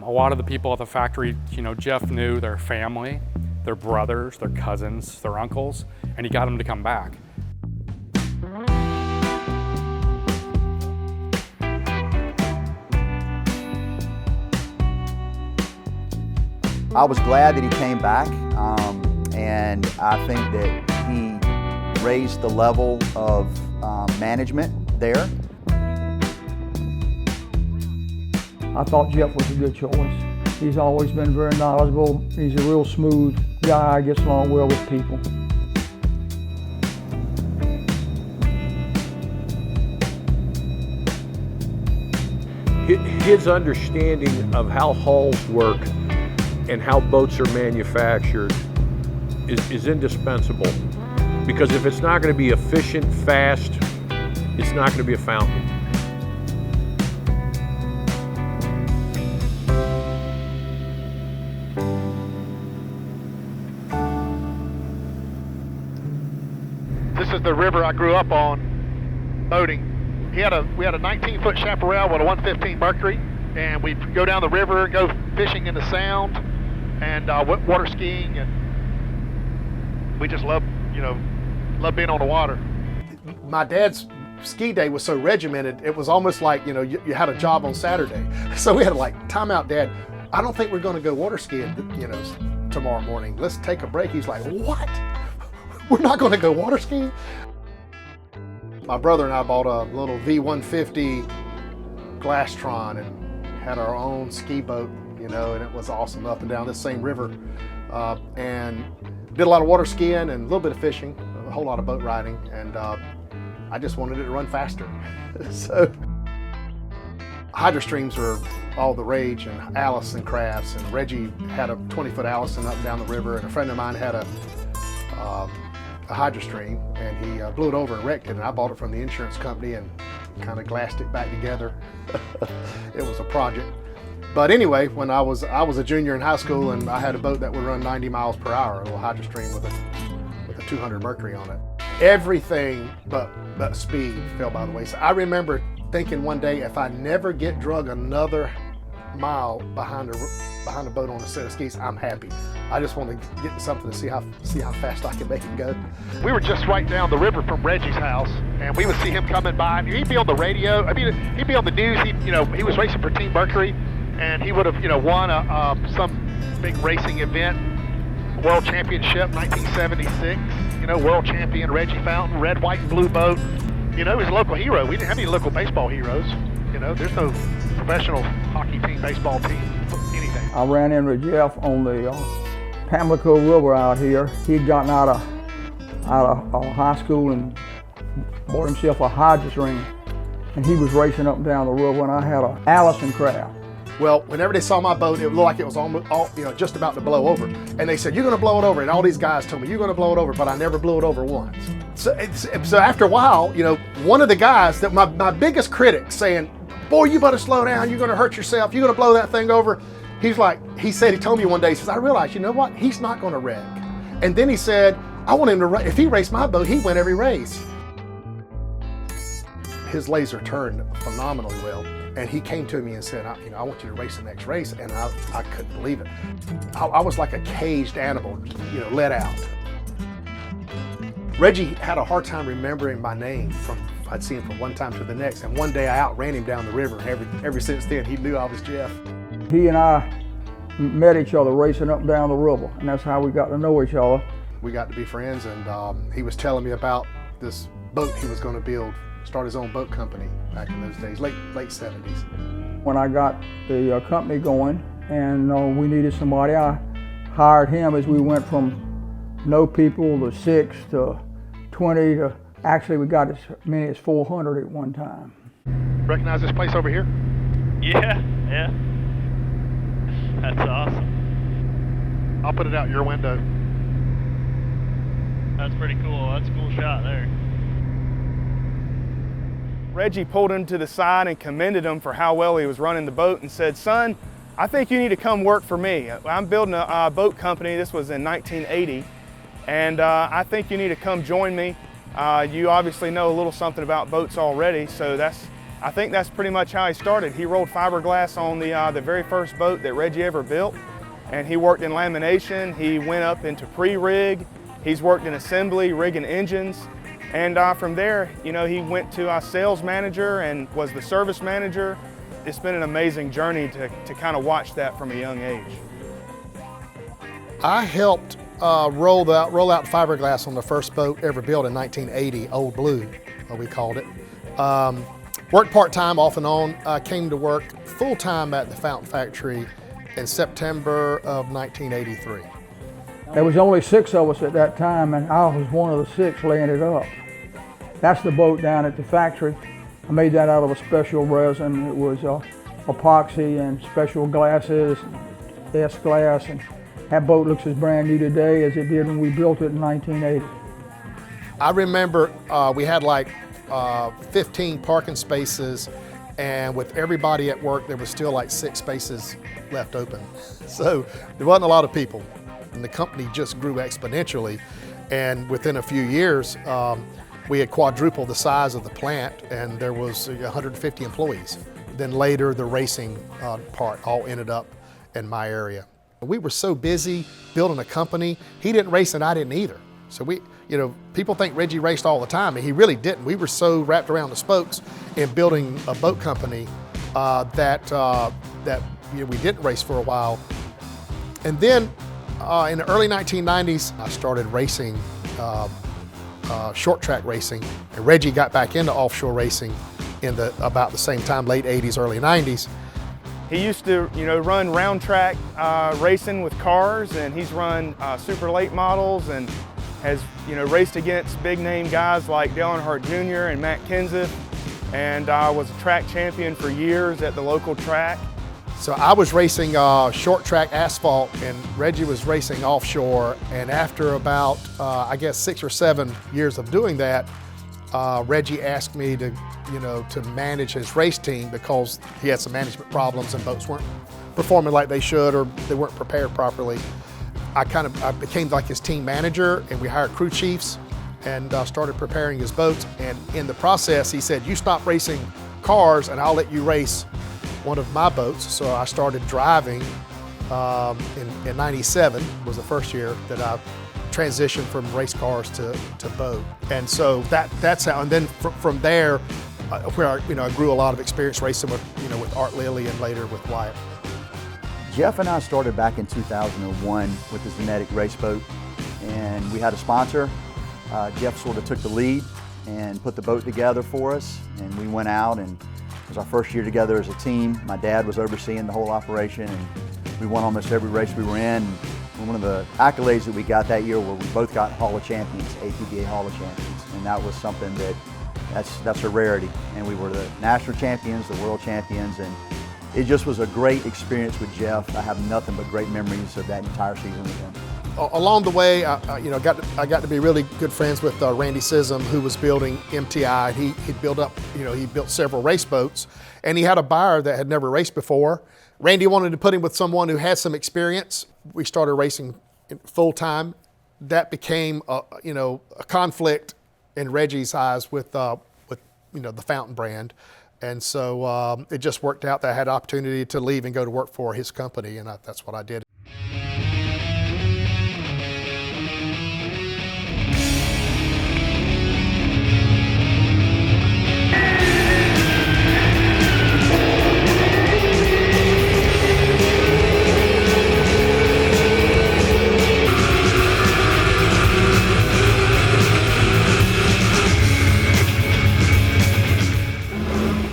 A lot of the people at the factory, Jeff knew their family, their brothers, their cousins, their uncles, and he got them to come back. I was glad that he came back, and I think that he raised the level of management there. I thought Jeff was a good choice. He's always been very knowledgeable. He's a real smooth guy, gets along well with people. His understanding of how hulls work and how boats are manufactured is indispensable. Because if it's not going to be efficient, fast, it's not going to be a fountain. This is the river I grew up on boating. We had a 19-foot chaparral with a 115 Mercury, and we'd go down the river, go fishing in the Sound, and water skiing, and we just loved being on the water. My dad's ski day was so regimented, it was almost like, you had a job on Saturday. So we had time out, Dad. I don't think we're going to go water skiing, tomorrow morning. Let's take a break. He's like, what? We're not going to go water skiing? My brother and I bought a little V150 Trond and had our own ski boat, and it was awesome up and down this same river. And did a lot of water skiing and a little bit of fishing, a whole lot of boat riding, and I just wanted it to run faster. So hydro streams were all the rage, and Allison crafts, and Reggie had a 20-foot Allison up and down the river, and a friend of mine had a hydro stream, and he blew it over and wrecked it, and I bought it from the insurance company and kind of glassed it back together. It was a project. But anyway, when I was a junior in high school, and I had a boat that would run 90 miles per hour, a little hydro stream with a 200 Mercury on it. Everything but speed fell by the wayside. I remember thinking one day, if I never get drug another mile behind a boat on a set of skis, I'm happy. I just want to get something to see how fast I can make it go. We were just right down the river from Reggie's house, and we would see him coming by. And he'd be on the radio. I mean, he'd be on the news. He was racing for Team Mercury, and he would have won some big racing event, World Championship 1976. World champion Reggie Fountain, red, white, and blue boat. He was a local hero. We didn't have any local baseball heroes. There's no professional hockey team, baseball team, anything. I ran into Jeff on the Pamlico River out here. He'd gotten out of high school and bought himself a hydro stream, and he was racing up and down the river, and I had a Allison craft. Well, whenever they saw my boat, it looked like it was just about to blow over. And they said, "You're going to blow it over." And all these guys told me, "You're going to blow it over," but I never blew it over once. So after a while, one of the guys, that my biggest critic, saying, "Boy, you better slow down. You're going to hurt yourself. You're going to blow that thing over." He told me one day, he says, "I realized, you know what? He's not going to wreck." And then he said, "I want him to, if he raced my boat, he'd win every race." His laser turned phenomenally well. And he came to me and said, I want you to race the next race. And I couldn't believe it. I was like a caged animal, let out. Reggie had a hard time remembering my name I'd see him from one time to the next. And one day I outran him down the river. Ever since then, he knew I was Jeff. He and I met each other racing up and down the river, and that's how we got to know each other. We got to be friends, and he was telling me about this boat he was going to build, start his own boat company back in those days, late 70s. When I got the company going and we needed somebody, I hired him as we went from no people to 6 to 20 to, actually we got as many as 400 at one time. Recognize this place over here? Yeah. That's awesome. I'll put it out your window. That's pretty cool. That's a cool shot there. Reggie pulled him to the side and commended him for how well he was running the boat and said, "Son, I think you need to come work for me. I'm building a boat company." This was in 1980. "And I think you need to come join me. You obviously know a little something about boats already, so that's I think that's pretty much how he started. He rolled fiberglass on the very first boat that Reggie ever built, and he worked in lamination. He went up into pre-rig. He's worked in assembly, rigging engines, and from there, you know, he went to sales manager and was the service manager. It's been an amazing journey to kind of watch that from a young age. I helped roll out fiberglass on the first boat ever built in 1980, Old Blue, we called it. Worked part-time off and on, came to work full-time at the Fountain factory in September of 1983. There was only 6 of us at that time, and I was one of the 6 laying it up. That's the boat down at the factory. I made that out of a special resin. It was epoxy and special glasses, S-glass, and that boat looks as brand new today as it did when we built it in 1980. I remember we had like 15 parking spaces, and with everybody at work, there was still like 6 spaces left open. So there wasn't a lot of people, and the company just grew exponentially. And within a few years, we had quadrupled the size of the plant, and there was 150 employees. Then later, the racing part all ended up in my area. We were so busy building a company. He didn't race and I didn't either. So people think Reggie raced all the time, and he really didn't. We were so wrapped around the spokes in building a boat company that we didn't race for a while. And then in the early 1990s, I started racing, short track racing, and Reggie got back into offshore racing in about the same time, late 80s, early 90s. He used to, run round track racing with cars, and he's run super late models and has, raced against big name guys like Dale Earnhardt Jr. and Matt Kenseth, and was a track champion for years at the local track. So I was racing short track asphalt, and Reggie was racing offshore. And after about, I guess 6 or 7 years of doing that, Reggie asked me to manage his race team because he had some management problems and boats weren't performing like they should, or they weren't prepared properly. I became like his team manager, and we hired crew chiefs and started preparing his boats. And in the process, he said, "You stop racing cars and I'll let you race one of my boats." So I started driving in 97 was the first year that I transitioned from race cars to boat. And so that's how, and then from there, where I grew a lot of experience racing with Art Lilly and later with Wyatt. Jeff and I started back in 2001 with the Zenetic race boat, and we had a sponsor. Jeff sort of took the lead and put the boat together for us, and we went out, and it was our first year together as a team. My dad was overseeing the whole operation, and we won almost every race we were in. And one of the accolades that we got that year were we both got Hall of Champions, APBA Hall of Champions, and that was something that's a rarity. And we were the national champions, the world champions, and it just was a great experience with Jeff. I have nothing but great memories of that entire season with him. Along the way, I got to be really good friends with Randy Scism, who was building MTI. He built several race boats, and he had a buyer that had never raced before. Randy wanted to put him with someone who had some experience. We started racing full time. That became a conflict in Reggie's eyes with the Fountain brand. And so it just worked out that I had an opportunity to leave and go to work for his company, and that's what I did.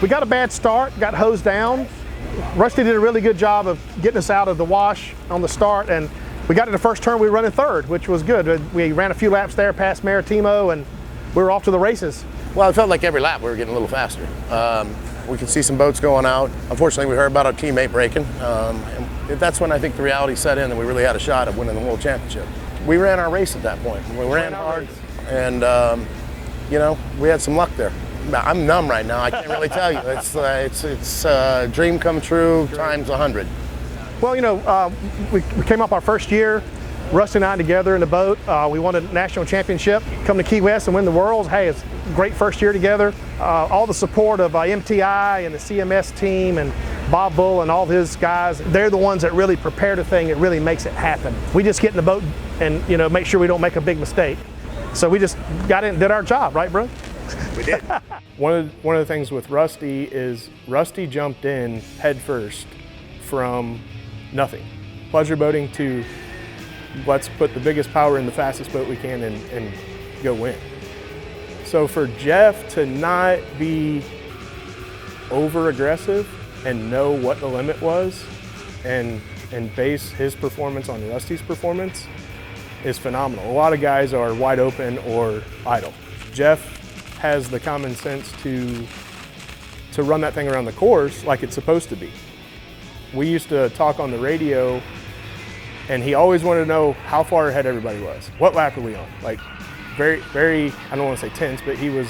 We got a bad start, got hosed down. Rusty did a really good job of getting us out of the wash on the start, and we got to the first turn, we were running third, which was good. We ran a few laps there past Maritimo, and we were off to the races. Well, it felt like every lap we were getting a little faster. We could see some boats going out. Unfortunately, we heard about our teammate breaking, and that's when I think the reality set in that we really had a shot of winning the world championship. We ran our race at that point. We ran hard, and we had some luck there. I'm numb right now. I can't really tell you. It's a dream come true times 100. Well, we came up our first year, Rusty and I together in the boat. We won a national championship, come to Key West and win the Worlds. Hey, great first year together. All the support of MTI and the CMS team and Bob Bull and all his guys, they're the ones that really prepare the thing, that really makes it happen. We just get in the boat and make sure we don't make a big mistake. So we just got in and did our job, right, bro? We did. One of the things with Rusty is Rusty jumped in head first from nothing. Pleasure boating to let's put the biggest power in the fastest boat we can and go win. So for Jeff to not be over aggressive and know what the limit was and base his performance on Rusty's performance is phenomenal. A lot of guys are wide open or idle. Jeff has the common sense to run that thing around the course like it's supposed to be. We used to talk on the radio and he always wanted to know how far ahead everybody was. What lap are we on? Like very, I don't want to say tense, but he was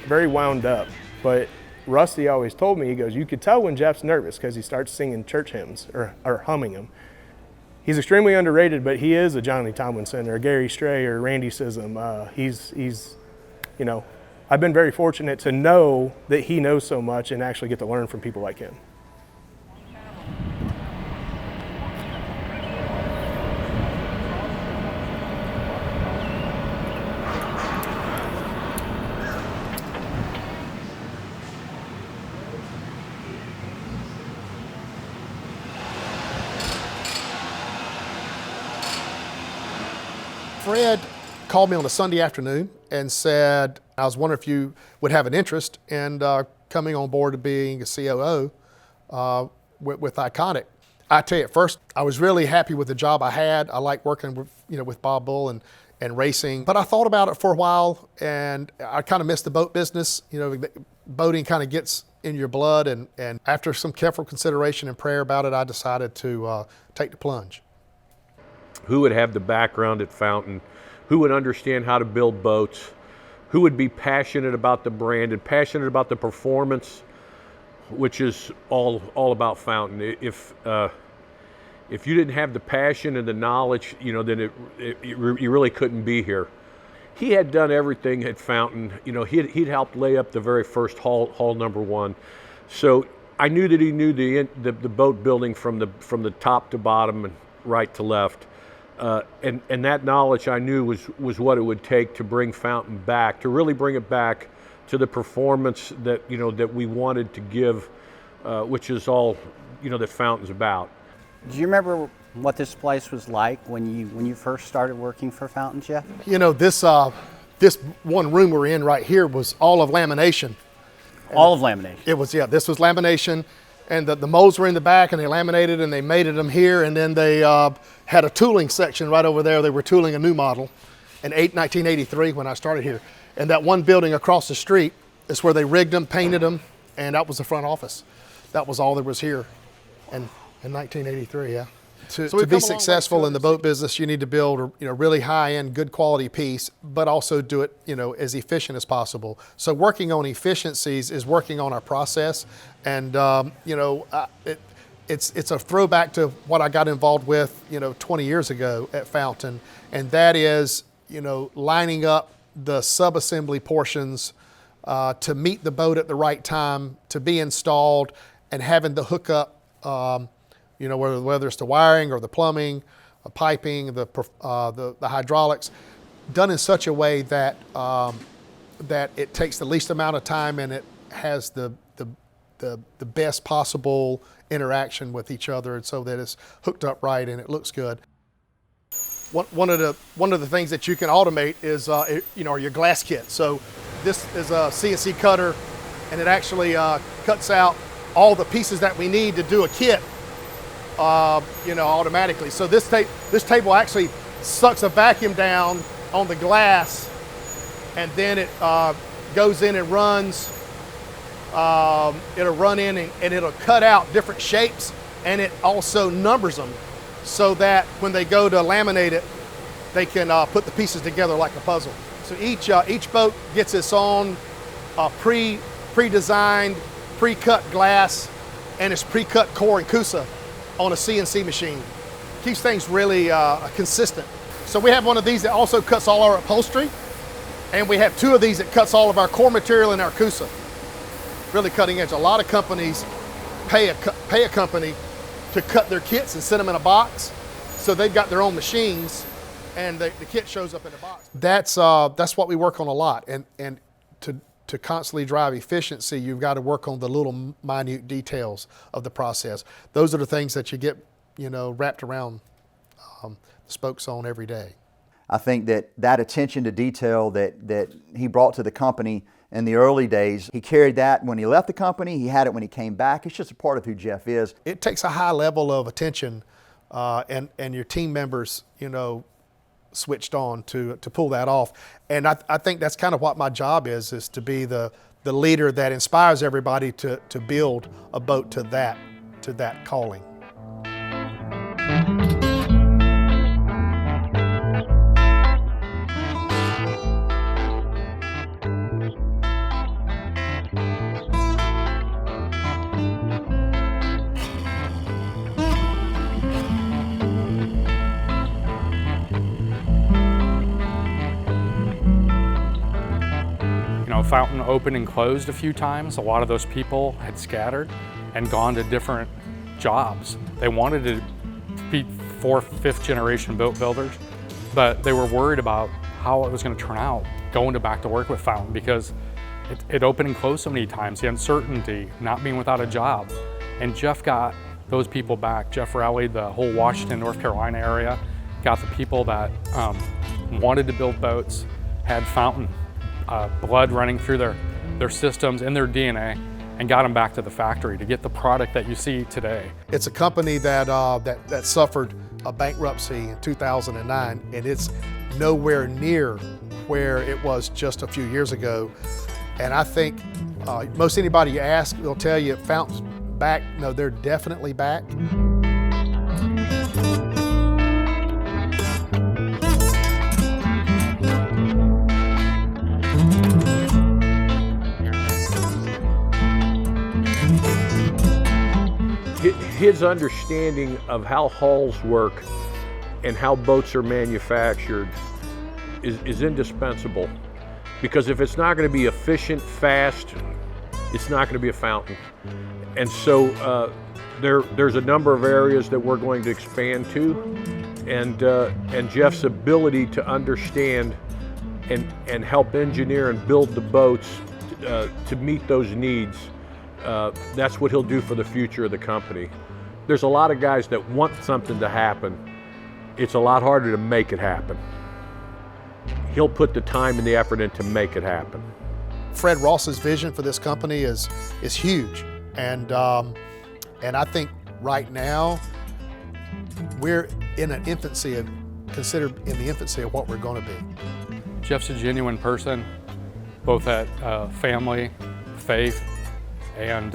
very wound up. But Rusty always told me, he goes, you could tell when Jeff's nervous because he starts singing church hymns or humming them. He's extremely underrated, but he is a Johnny Tomlinson or Gary Stray or Randy Scism. He's, I've been very fortunate to know that he knows so much and actually get to learn from people like him. Fred called me on a Sunday afternoon and said, I was wondering if you would have an interest in coming on board to being a COO with Iconic. I tell you, at first, I was really happy with the job I had. I like working with Bob Bull and racing. But I thought about it for a while, and I kind of missed the boat business. Boating kind of gets in your blood, and after some careful consideration and prayer about it, I decided to take the plunge. Who would have the background at Fountain, who would understand how to build boats, who would be passionate about the brand and passionate about the performance, which is all about Fountain. If you didn't have the passion and the knowledge, then you really couldn't be here. He had done everything at Fountain. He'd helped lay up the very first hull number one. So I knew that he knew the boat building from the top to bottom and right to left. And that knowledge I knew was what it would take to bring Fountain back, to really bring it back to the performance that we wanted to give, which is all that Fountain's about. Do you remember what this place was like when you first started working for Fountain, Jeff? This one room we're in right here was all of lamination. All of lamination. It was, yeah. This was lamination. And the molds were in the back, and they laminated and they mated them here, and then they had a tooling section right over there. They were tooling a new model in 1983 when I started here. And that one building across the street is where they rigged them, painted them, and that was the front office. That was all there was here in 1983, yeah. To be successful in the boat business, you need to build really high-end, good quality piece, but also do it as efficient as possible. So working on efficiencies is working on our process, and it's a throwback to what I got involved with 20 years ago at Fountain, and that is lining up the sub-assembly portions to meet the boat at the right time, to be installed, and having the hookup. Whether it's the wiring or the plumbing, piping, the hydraulics, done in such a way that that it takes the least amount of time and it has the best possible interaction with each other, and so that it's hooked up right and it looks good. One of the things that you can automate is your glass kit. So this is a CNC cutter, and it actually cuts out all the pieces that we need to do a kit. Automatically. So this table actually sucks a vacuum down on the glass, and then it goes in and runs. It'll run in and it'll cut out different shapes, and it also numbers them so that when they go to laminate it, they can put the pieces together like a puzzle. So each boat gets its own pre-designed, pre-cut glass, and it's pre-cut core and Kusa on a CNC machine. Keeps things really consistent. So we have one of these that also cuts all our upholstery, And we have 2 of these that cuts all of our core material in our CUSA. Really cutting edge. A lot of companies pay a company to cut their kits and send them in a box. So they've got their own machines and the kit shows up in the box. That's what we work on a lot. And to constantly drive efficiency, you've got to work on the little minute details of the process. Those are the things that you get, wrapped around the spokes on every day. I think that attention to detail that he brought to the company in the early days, he carried that when he left the company, he had it when he came back. It's just a part of who Jeff is. It takes a high level of attention and your team members, switched on to pull that off. And I think that's kind of what my job is to be the leader that inspires everybody to build a boat to that calling. Fountain opened and closed a few times. A lot of those people had scattered and gone to different jobs. They wanted to be 4th, 5th generation boat builders, but they were worried about how it was going to turn out going back to work with Fountain because it opened and closed so many times, the uncertainty, not being without a job. And Jeff got those people back. Jeff rallied the whole Washington, North Carolina area, got the people that wanted to build boats, had Fountain blood running through their systems and their DNA, and got them back to the factory to get the product that you see today. It's a company that suffered a bankruptcy in 2009, and it's nowhere near where it was just a few years ago. And I think most anybody you ask will tell you Fountain's back. No, they're definitely back. His understanding of how hulls work and how boats are manufactured is indispensable, because if it's not going to be efficient, fast, it's not going to be a Fountain. And so there's a number of areas that we're going to expand to, and Jeff's ability to understand and help engineer and build the boats to meet those needs. That's what he'll do for the future of the company. There's a lot of guys that want something to happen. It's a lot harder to make it happen. He'll put the time and the effort in to make it happen. Fred Ross's vision for this company is huge, and I think right now we're in an infancy of what we're going to be. Jeff's a genuine person, both at family, faith, and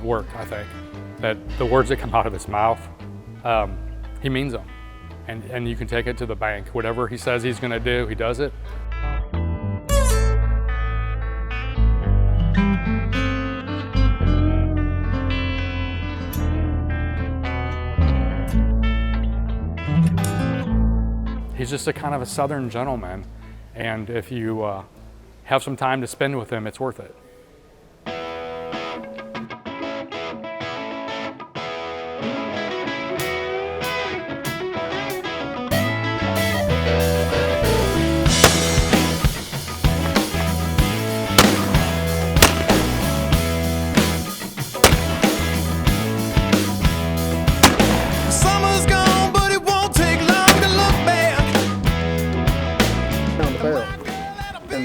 work, I think. That the words that come out of his mouth, he means them. And you can take it to the bank. Whatever he says he's gonna do, he does it. He's just a kind of a Southern gentleman. And if you have some time to spend with him, it's worth it.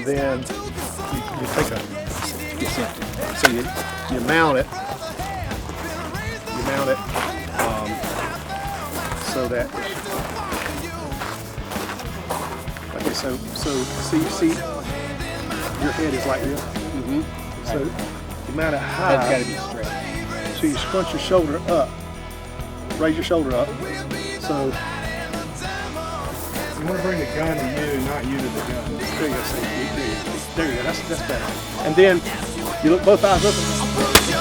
Then you take so you mount it, so that, okay, so see, your head is like this. Mm-hmm. So you mount it high. That's got to be straight. So you scrunch your shoulder up, raise your shoulder up. So you want to bring the gun to you, not you to the gun. There you go, there you go, that's better. And then you look both eyes open.